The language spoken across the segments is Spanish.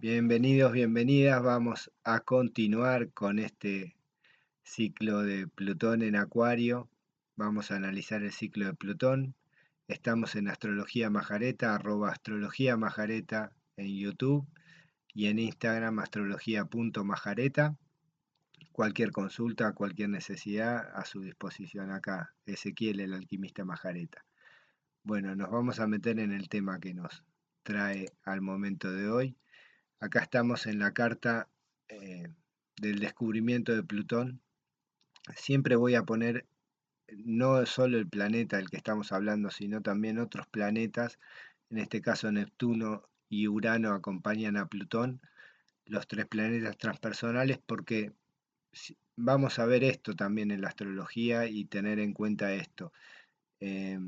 Bienvenidos, bienvenidas. Vamos a continuar con este ciclo de Plutón en Acuario. Vamos a analizar el ciclo de Plutón. Estamos en Astrología Majareta, @astrologiamajareta en YouTube y en Instagram astrología.majareta. Cualquier consulta, cualquier necesidad, a su disposición acá. Ezequiel, el alquimista Majareta. Bueno, nos vamos a meter en el tema que nos trae al momento de hoy. Acá estamos en la carta eh, del descubrimiento de Plutón. Siempre voy a poner no solo el planeta del que estamos hablando, sino también otros planetas. En este caso Neptuno y Urano acompañan a Plutón, los tres planetas transpersonales, porque vamos a ver esto también en la astrología y tener en cuenta esto. Eh,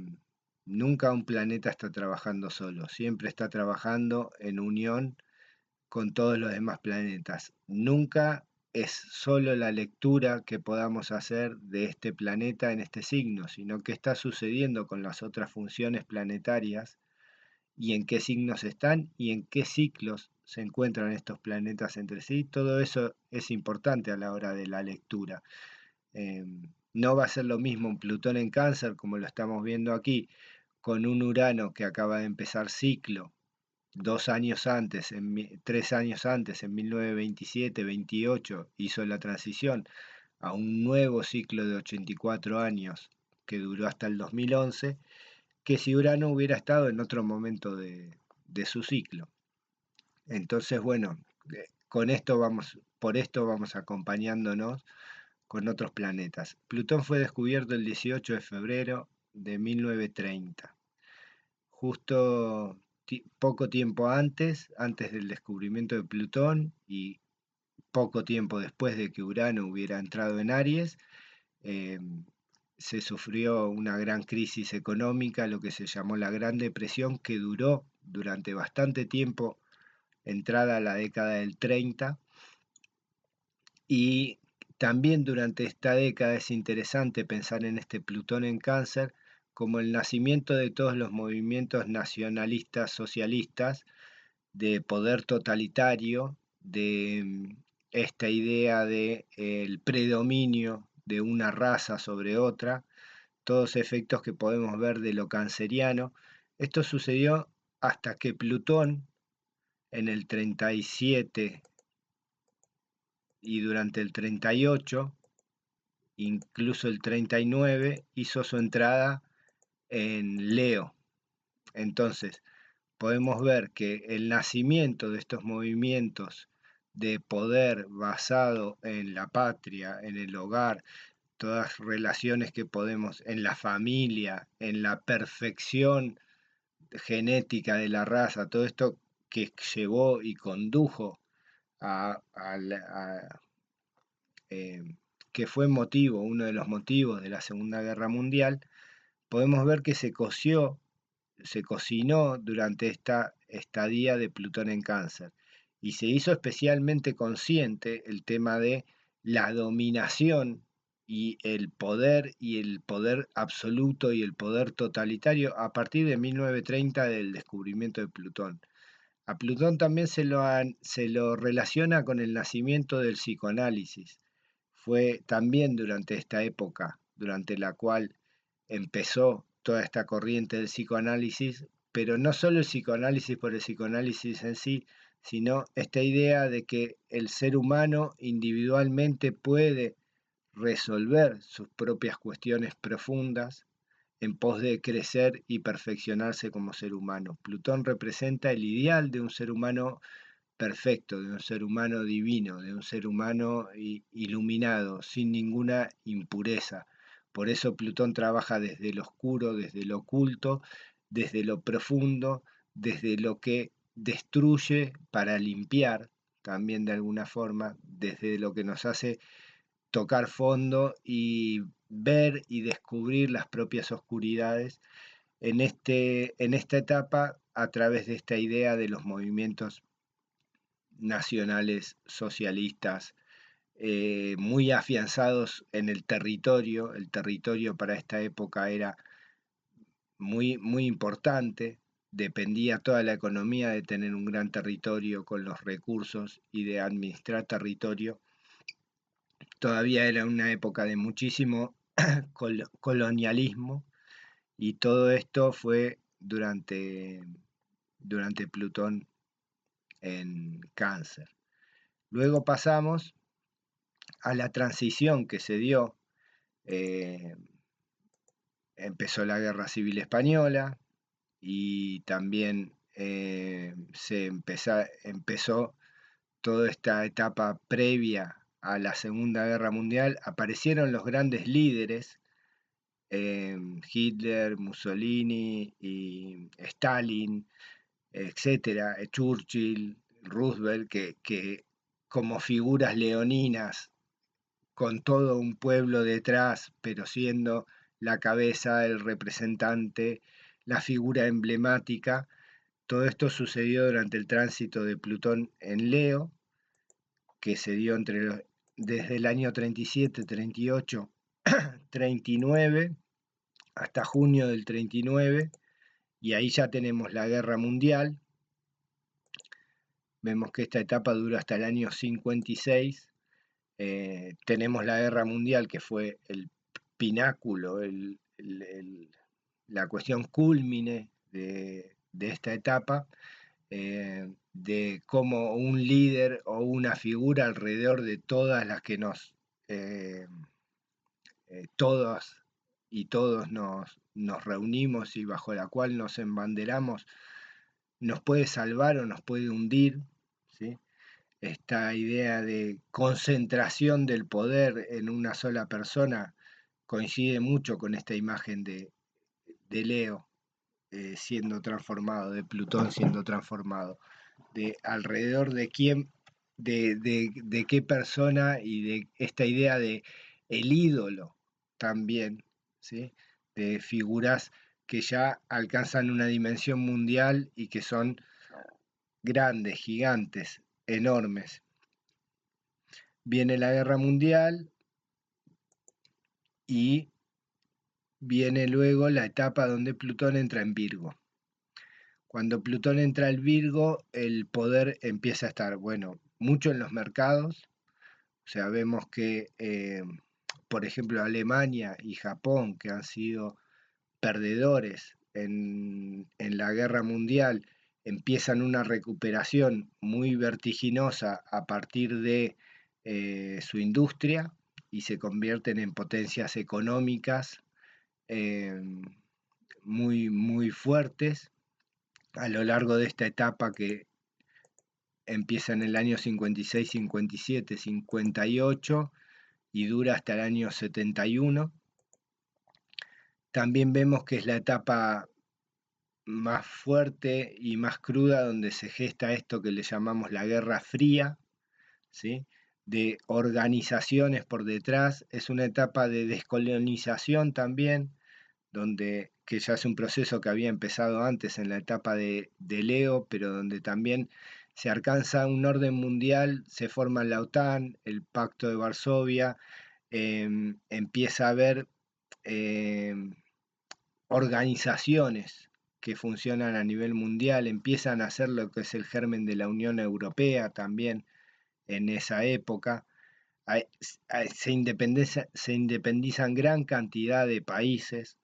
Nunca un planeta está trabajando solo, siempre está trabajando en unión con todos los demás planetas. Nunca es solo la lectura que podamos hacer de este planeta en este signo, sino qué está sucediendo con las otras funciones planetarias y en qué signos están y en qué ciclos se encuentran estos planetas entre sí. Todo eso es importante a la hora de la lectura. Eh, no va a ser lo mismo un Plutón en Cáncer, como lo estamos viendo aquí, con un Urano que acaba de empezar ciclo 2 años antes, 3 años antes, en 1927-28, hizo la transición a un nuevo ciclo de 84 años que duró hasta el 2011, que si Urano hubiera estado en otro momento de su ciclo. Entonces, bueno, por esto vamos acompañándonos con otros planetas. Plutón fue descubierto el 18 de febrero de 1930, justo poco tiempo antes del descubrimiento de Plutón y poco tiempo después de que Urano hubiera entrado en Aries. eh, Se sufrió una gran crisis económica, lo que se llamó la Gran Depresión, que duró durante bastante tiempo, entrada a la década del 30, y también durante esta década es interesante pensar en este Plutón en Cáncer como el nacimiento de todos los movimientos nacionalistas socialistas de poder totalitario, de esta idea de el predominio de una raza sobre otra, todos efectos que podemos ver de lo canceriano. Esto sucedió hasta que Plutón en el 37 y durante el 38, incluso el 39, hizo su entrada en Leo. Entonces, podemos ver que el nacimiento de estos movimientos de poder basado en la patria, en el hogar, todas relaciones que podemos, en la familia, en la perfección genética de la raza, todo esto que llevó y condujo a eh, que fue uno de los motivos de la Segunda Guerra Mundial, podemos ver que se cocinó durante esta estadía de Plutón en Cáncer y se hizo especialmente consciente el tema de la dominación y el poder absoluto y el poder totalitario a partir de 1930 del descubrimiento de Plutón. A Plutón también se lo relaciona con el nacimiento del psicoanálisis. Fue también durante esta época, durante la cual empezó toda esta corriente del psicoanálisis, pero no solo el psicoanálisis por el psicoanálisis en sí, sino esta idea de que el ser humano individualmente puede resolver sus propias cuestiones profundas en pos de crecer y perfeccionarse como ser humano. Plutón representa el ideal de un ser humano perfecto, de un ser humano divino, de un ser humano iluminado, sin ninguna impureza. Por eso Plutón trabaja desde lo oscuro, desde lo oculto, desde lo profundo, desde lo que destruye para limpiar, también de alguna forma, desde lo que nos hace tocar fondo y ver y descubrir las propias oscuridades en esta etapa a través de esta idea de los movimientos nacionales socialistas muy afianzados en el territorio. El territorio para esta época era muy, muy importante. dependía toda la economía de tener un gran territorio con los recursos y de administrar territorio. Todavía era una época de muchísimo colonialismo, y todo esto fue durante Plutón en Cáncer. Luego pasamos a la transición que se dio. Empezó la Guerra Civil Española y también empezó toda esta etapa previa a la Segunda Guerra Mundial. Aparecieron los grandes líderes, Hitler, Mussolini y Stalin, etcétera, Churchill, Roosevelt, que como figuras leoninas, con todo un pueblo detrás, pero siendo la cabeza, el representante, la figura emblemática. Todo esto sucedió durante el tránsito de Plutón en Leo, que se dio desde el año 37, 38, 39, hasta junio del 39, y ahí ya tenemos la Guerra Mundial. Vemos que esta etapa dura hasta el año 56. Tenemos la Guerra Mundial, que fue el pináculo, la cuestión cúlmine de esta etapa, de cómo un líder o una figura alrededor de todas las que todas y todos nos reunimos y bajo la cual nos embanderamos, nos puede salvar o nos puede hundir, ¿sí? Esta idea de concentración del poder en una sola persona coincide mucho con esta imagen de Leo siendo transformado, de Plutón siendo transformado, de alrededor de quién, de qué persona, y de esta idea de el ídolo también, ¿sí? De figuras que ya alcanzan una dimensión mundial y que son grandes, gigantes, enormes. Viene la Guerra Mundial y viene luego la etapa donde Plutón entra en Virgo. Cuando Plutón entra en Virgo, el poder empieza a estar, bueno, mucho en los mercados. O sea, vemos que, por ejemplo, Alemania y Japón, que han sido perdedores en la Guerra Mundial, empiezan una recuperación muy vertiginosa a partir de su industria y se convierten en potencias económicas muy, muy fuertes a lo largo de esta etapa que empieza en el año 56, 57, 58 y dura hasta el año 71. También vemos que es la etapa más fuerte y más cruda donde se gesta esto que le llamamos la Guerra Fría, ¿sí? De organizaciones por detrás. Es una etapa de descolonización también, que ya es un proceso que había empezado antes en la etapa de Leo, pero donde también se alcanza un orden mundial, se forma la OTAN, el Pacto de Varsovia, empieza a haber organizaciones que funcionan a nivel mundial, empiezan a hacer lo que es el germen de la Unión Europea también en esa época. Se independizan gran cantidad de países.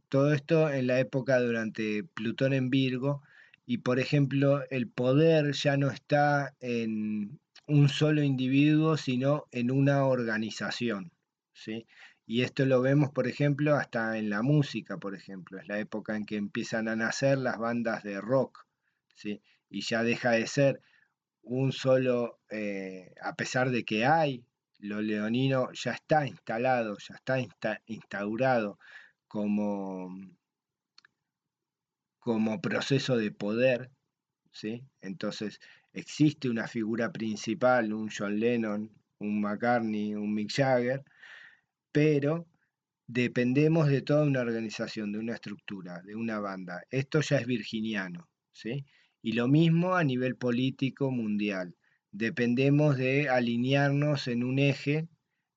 Todo esto en la época durante Plutón en Virgo, y por ejemplo el poder ya no está en un solo individuo, sino en una organización, ¿sí? Y esto lo vemos, por ejemplo, hasta en la música, por ejemplo. Es la época en que empiezan a nacer las bandas de rock, ¿sí? Y ya deja de ser un solo, a pesar de que hay, lo leonino ya está instalado, ya está instaurado como, como proceso de poder, ¿sí? Entonces existe una figura principal, un John Lennon, un McCartney, un Mick Jagger, pero dependemos de toda una organización, de una estructura, de una banda. Esto ya es virginiano, ¿sí? Y lo mismo a nivel político mundial. Dependemos de alinearnos en un eje,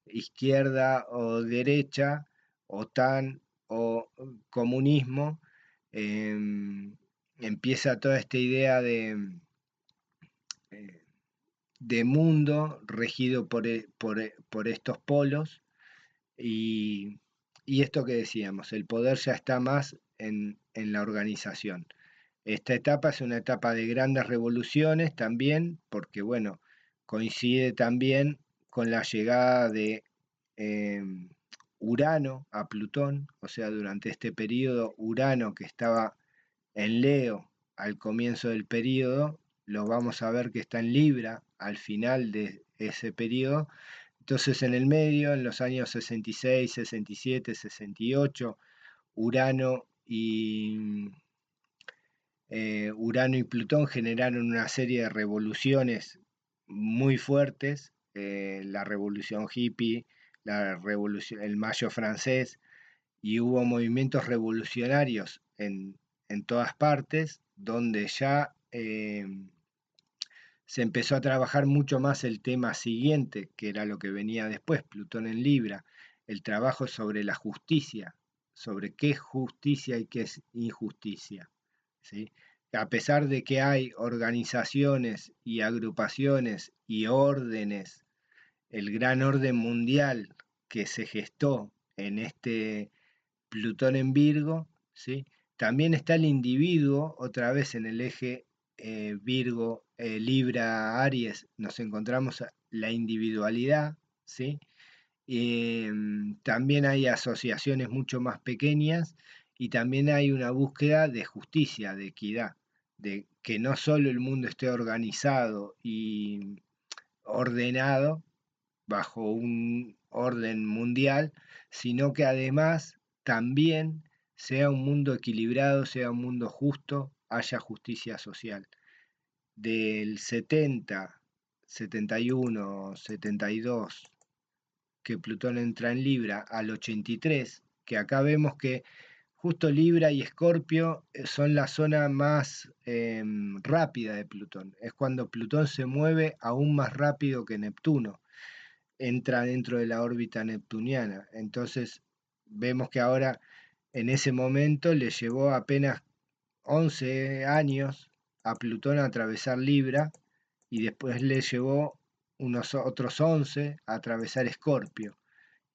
izquierda o derecha, OTAN o comunismo, empieza toda esta idea eh, de mundo regido por estos polos y, esto que decíamos, el poder ya está más en la organización. Esta etapa es una etapa de grandes revoluciones también, porque bueno, coincide también con la llegada de Urano a Plutón, o sea, durante este periodo Urano que estaba en Leo al comienzo del periodo, lo vamos a ver que está en Libra al final de ese periodo. Entonces en el medio, en los años 66, 67, 68, Urano y Urano y Plutón generaron una serie de revoluciones muy fuertes, la revolución hippie, el Mayo francés, y hubo movimientos revolucionarios en todas partes, donde ya se empezó a trabajar mucho más el tema siguiente, que era lo que venía después, Plutón en Libra, el trabajo sobre la justicia, sobre qué es justicia y qué es injusticia. ¿Sí? A pesar de que hay organizaciones y agrupaciones y órdenes, el gran orden mundial que se gestó en este Plutón en Virgo, ¿sí? También está el individuo, otra vez en el eje Virgo, Libra, Aries, nos encontramos la individualidad, ¿sí? También hay asociaciones mucho más pequeñas y también hay una búsqueda de justicia, de equidad, de que no solo el mundo esté organizado y ordenado bajo un orden mundial, sino que además también sea un mundo equilibrado, sea un mundo justo, haya justicia social. Del 70, 71, 72, que Plutón entra en Libra, al 83, que acá vemos que justo Libra y Escorpio son la zona más rápida de Plutón. Es cuando Plutón se mueve aún más rápido que Neptuno, entra dentro de la órbita neptuniana. Entonces vemos que ahora en ese momento le llevó apenas 11 años a Plutón a atravesar Libra y después le llevó unos otros 11 a atravesar Escorpio.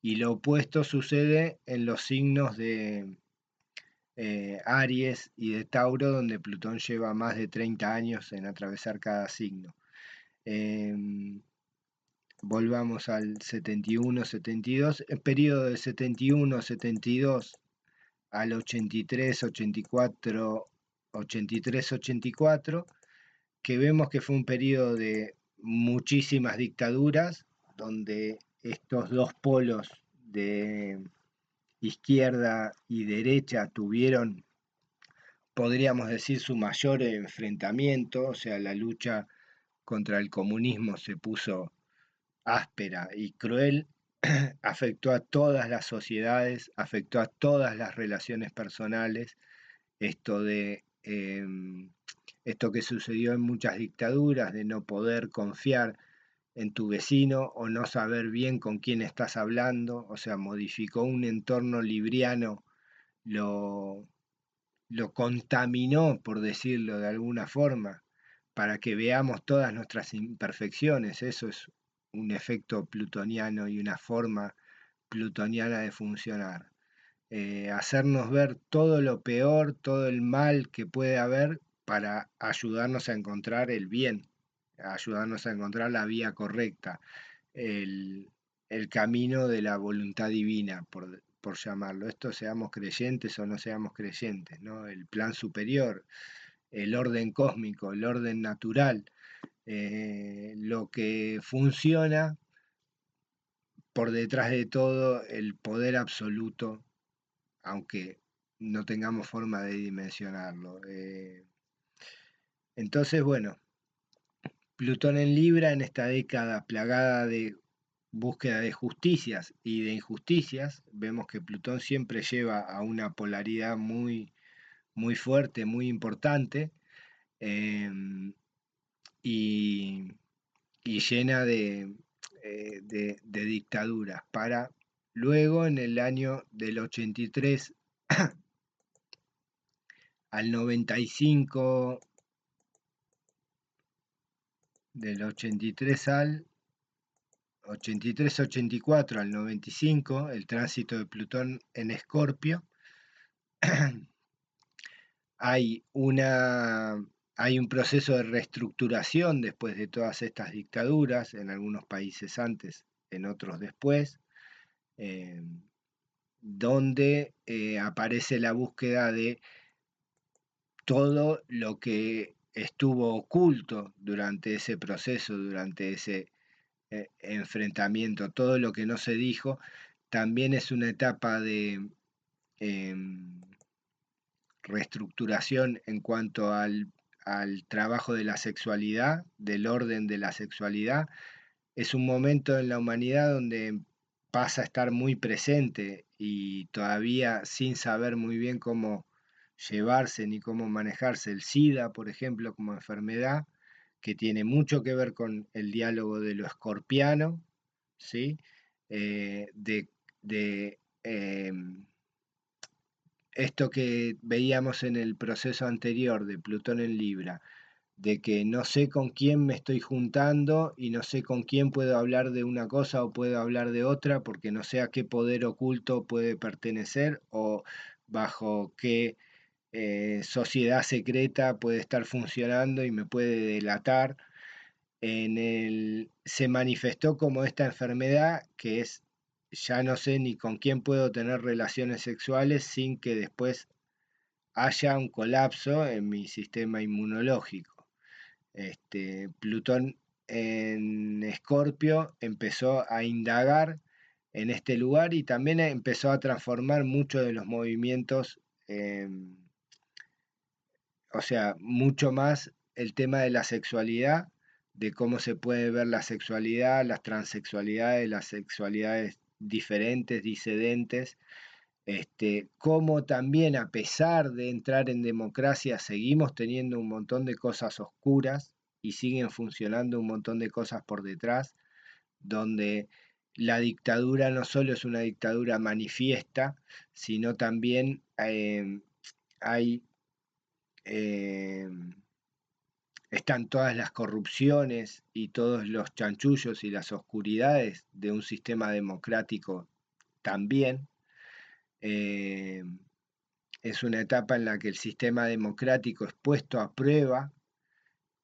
Y lo opuesto sucede en los signos de Aries y de Tauro, donde Plutón lleva más de 30 años en atravesar cada signo. Volvamos al 71, 72, el periodo del 71, 72 al 83, 84, 83, 84, que vemos que fue un periodo de muchísimas dictaduras, donde estos dos polos de izquierda y derecha tuvieron, podríamos decir, su mayor enfrentamiento, o sea, la lucha contra el comunismo se puso áspera y cruel, afectó a todas las sociedades, afectó a todas las relaciones personales, esto de esto que sucedió en muchas dictaduras, de no poder confiar en tu vecino o no saber bien con quién estás hablando, o sea, modificó un entorno libriano, lo, lo contaminó, por decirlo de alguna forma, para que veamos todas nuestras imperfecciones. Eso es un efecto plutoniano y una forma plutoniana de funcionar. Hacernos ver todo lo peor, todo el mal que puede haber para ayudarnos a encontrar el bien, ayudarnos a encontrar la vía correcta, el, el camino de la voluntad divina, por llamarlo. Esto seamos creyentes o no seamos creyentes, ¿no? El plan superior, el orden cósmico, el orden natural, lo que funciona por detrás de todo, el poder absoluto, aunque no tengamos forma de dimensionarlo. Entonces, bueno, Plutón en Libra en esta década plagada de búsqueda de justicias y de injusticias, vemos que Plutón siempre lleva a una polaridad muy, muy fuerte, muy importante, eh, y, y, llena de dictaduras, para luego en el año del 83 al 95, del 83 al 83-84 al 95, el tránsito de Plutón en Escorpio, hay hay un proceso de reestructuración después de todas estas dictaduras, en algunos países antes, en otros después, eh, donde aparece la búsqueda de todo lo que estuvo oculto durante ese proceso, durante ese enfrentamiento, todo lo que no se dijo. También es una etapa de reestructuración en cuanto al trabajo de la sexualidad, del orden de la sexualidad. Es un momento en la humanidad donde pasa a estar muy presente y todavía sin saber muy bien cómo llevarse ni cómo manejarse el SIDA, por ejemplo, como enfermedad, que tiene mucho que ver con el diálogo de lo escorpiano, ¿sí? De, de esto que veíamos en el proceso anterior de Plutón en Libra, de que no sé con quién me estoy juntando y no sé con quién puedo hablar de una cosa o puedo hablar de otra, porque no sé a qué poder oculto puede pertenecer o bajo qué sociedad secreta puede estar funcionando y me puede delatar. Se manifestó como esta enfermedad que es, ya no sé ni con quién puedo tener relaciones sexuales sin que después haya un colapso en mi sistema inmunológico. Plutón en Escorpio empezó a indagar en este lugar y también empezó a transformar muchos de los movimientos, o sea, mucho más el tema de la sexualidad, de cómo se puede ver la sexualidad, las transexualidades, las sexualidades diferentes, disidentes, cómo también a pesar de entrar en democracia seguimos teniendo un montón de cosas oscuras y siguen funcionando un montón de cosas por detrás, donde la dictadura no solo es una dictadura manifiesta, sino también hay, eh, están todas las corrupciones y todos los chanchullos y las oscuridades de un sistema democrático también. Eh, es una etapa en la que el sistema democrático es puesto a prueba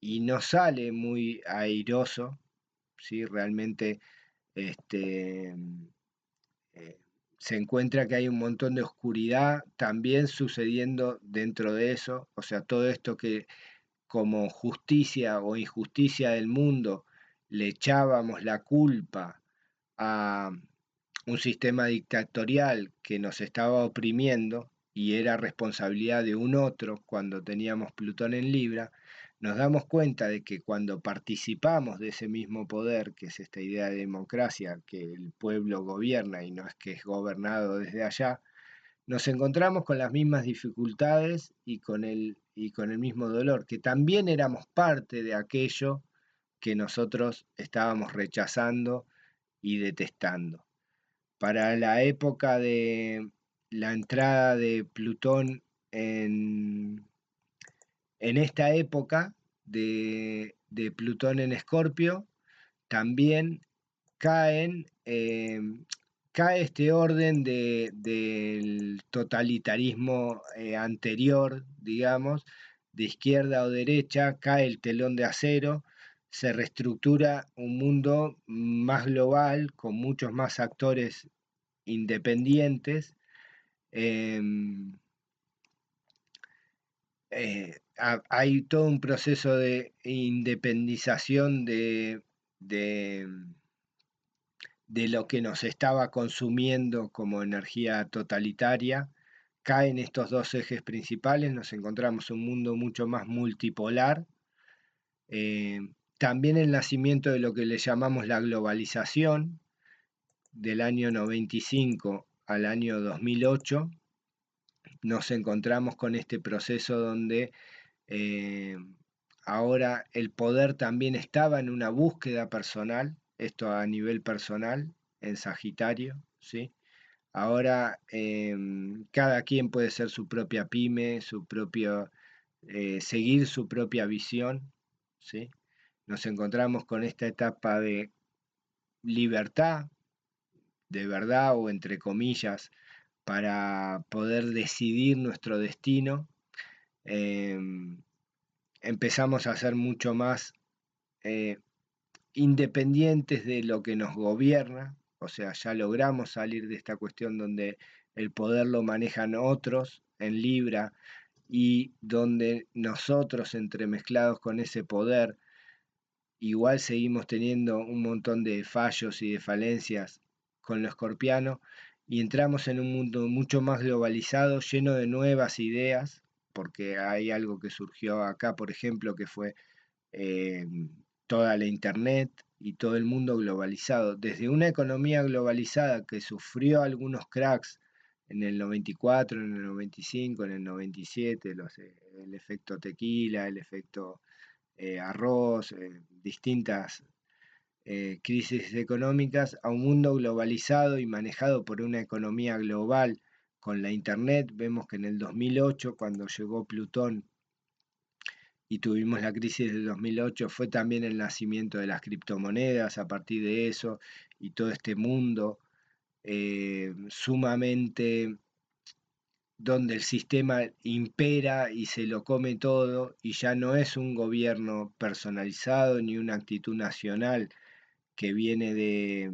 y no sale muy airoso, ¿sí? Realmente este, eh, se encuentra que hay un montón de oscuridad también sucediendo dentro de eso, o sea, todo esto que como justicia o injusticia del mundo le echábamos la culpa a un sistema dictatorial que nos estaba oprimiendo y era responsabilidad de un otro cuando teníamos Plutón en Libra, nos damos cuenta de que cuando participamos de ese mismo poder, que es esta idea de democracia, que el pueblo gobierna y no es que es gobernado desde allá, nos encontramos con las mismas dificultades y con el mismo dolor, que también éramos parte de aquello que nosotros estábamos rechazando y detestando. Para la época de la entrada de Plutón en, en esta época de Plutón en Escorpio, también caen, cae este orden del totalitarismo anterior, digamos, de izquierda o derecha, cae el telón de acero, se reestructura un mundo más global, con muchos más actores independientes. em, Hay todo un proceso de independización de, de lo que nos estaba consumiendo como energía totalitaria. Caen estos dos ejes principales, nos encontramos un mundo mucho más multipolar. Eh, También el nacimiento de lo que le llamamos la globalización, del año 95 al año 2008, nos encontramos con este proceso donde eh, ahora el poder también estaba en una búsqueda personal, esto a nivel personal, en Sagitario, ¿sí? Ahora cada quien puede ser su propia pyme, seguir su propia visión, ¿sí? Nos encontramos con esta etapa de libertad, de verdad o entre comillas, para poder decidir nuestro destino. Em, Empezamos a ser mucho más eh, independientes de lo que nos gobierna, o sea, ya logramos salir de esta cuestión donde el poder lo manejan otros en Libra y donde nosotros entremezclados con ese poder, igual seguimos teniendo un montón de fallos y de falencias con lo escorpiano y entramos en un mundo mucho más globalizado, lleno de nuevas ideas, porque hay algo que surgió acá, por ejemplo, que fue eh, toda la Internet y todo el mundo globalizado. Desde una economía globalizada que sufrió algunos cracks en el 94, en el 95, en el 97, el efecto tequila, el efecto arroz, distintas crisis económicas, a un mundo globalizado y manejado por una economía global con la Internet. Vemos que en el 2008, cuando llegó Plutón y tuvimos la crisis del 2008, fue también el nacimiento de las criptomonedas a partir de eso y todo este mundo sumamente donde el sistema impera y se lo come todo y ya no es un gobierno personalizado ni una actitud nacional que viene de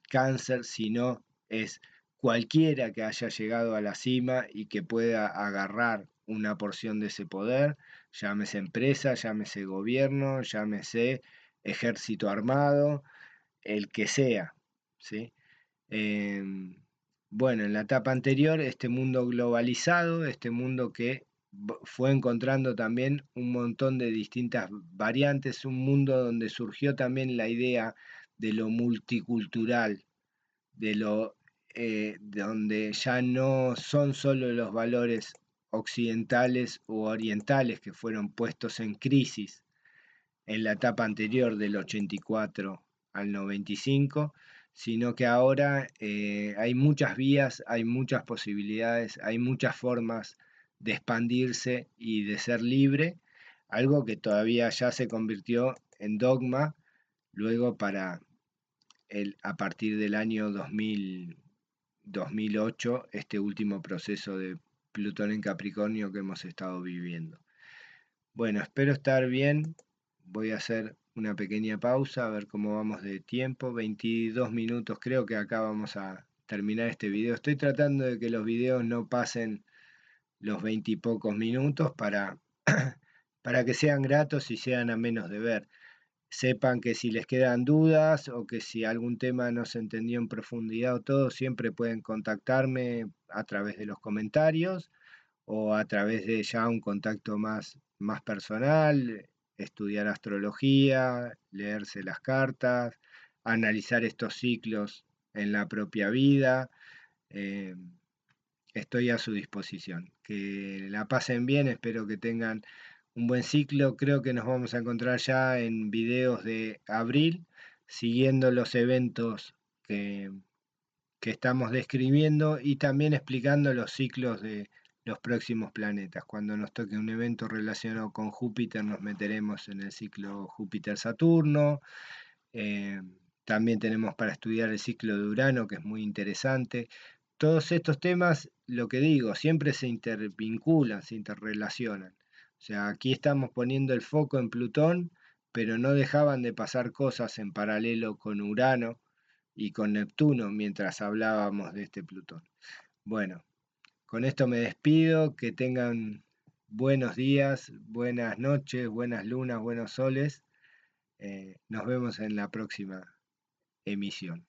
cáncer, sino es cualquiera que haya llegado a la cima y que pueda agarrar una porción de ese poder, llámese empresa, llámese gobierno, llámese ejército armado, el que sea, ¿sí? Em, bueno, en la etapa anterior, este mundo globalizado, este mundo que fue encontrando también un montón de distintas variantes, un mundo donde surgió también la idea de lo multicultural, donde ya no son solo los valores occidentales u orientales que fueron puestos en crisis en la etapa anterior del 84 al 95, sino que ahora hay muchas vías, hay muchas posibilidades, hay muchas formas de expandirse y de ser libre, algo que todavía ya se convirtió en dogma luego a partir del año 2008, este último proceso de Plutón en Capricornio que hemos estado viviendo. Bueno, espero estar bien. Voy a hacer una pequeña pausa, a ver cómo vamos de tiempo. 22 minutos, creo que acá vamos a terminar este video. Estoy tratando de que los videos no pasen los 20 y pocos minutos para que sean gratos y sean a menos de ver. Sepan que si les quedan dudas o que si algún tema no se entendió en profundidad o todo, siempre pueden contactarme a través de los comentarios o a través de ya un contacto más personal, estudiar astrología, leerse las cartas, analizar estos ciclos en la propia vida. eh, Estoy a su disposición. Que la pasen bien, espero que tengan un buen ciclo. Creo que nos vamos a encontrar ya en videos de abril, siguiendo los eventos que estamos describiendo y también explicando los ciclos de los próximos planetas. Cuando nos toque un evento relacionado con Júpiter, nos meteremos en el ciclo Júpiter-Saturno. Eh, También tenemos para estudiar el ciclo de Urano, que es muy interesante. Todos estos temas, lo que digo, siempre se intervinculan, se interrelacionan. O sea, aquí estamos poniendo el foco en Plutón, pero no dejaban de pasar cosas en paralelo con Urano y con Neptuno mientras hablábamos de este Plutón. Bueno, con esto me despido, que tengan buenos días, buenas noches, buenas lunas, buenos soles. Nos vemos en la próxima emisión.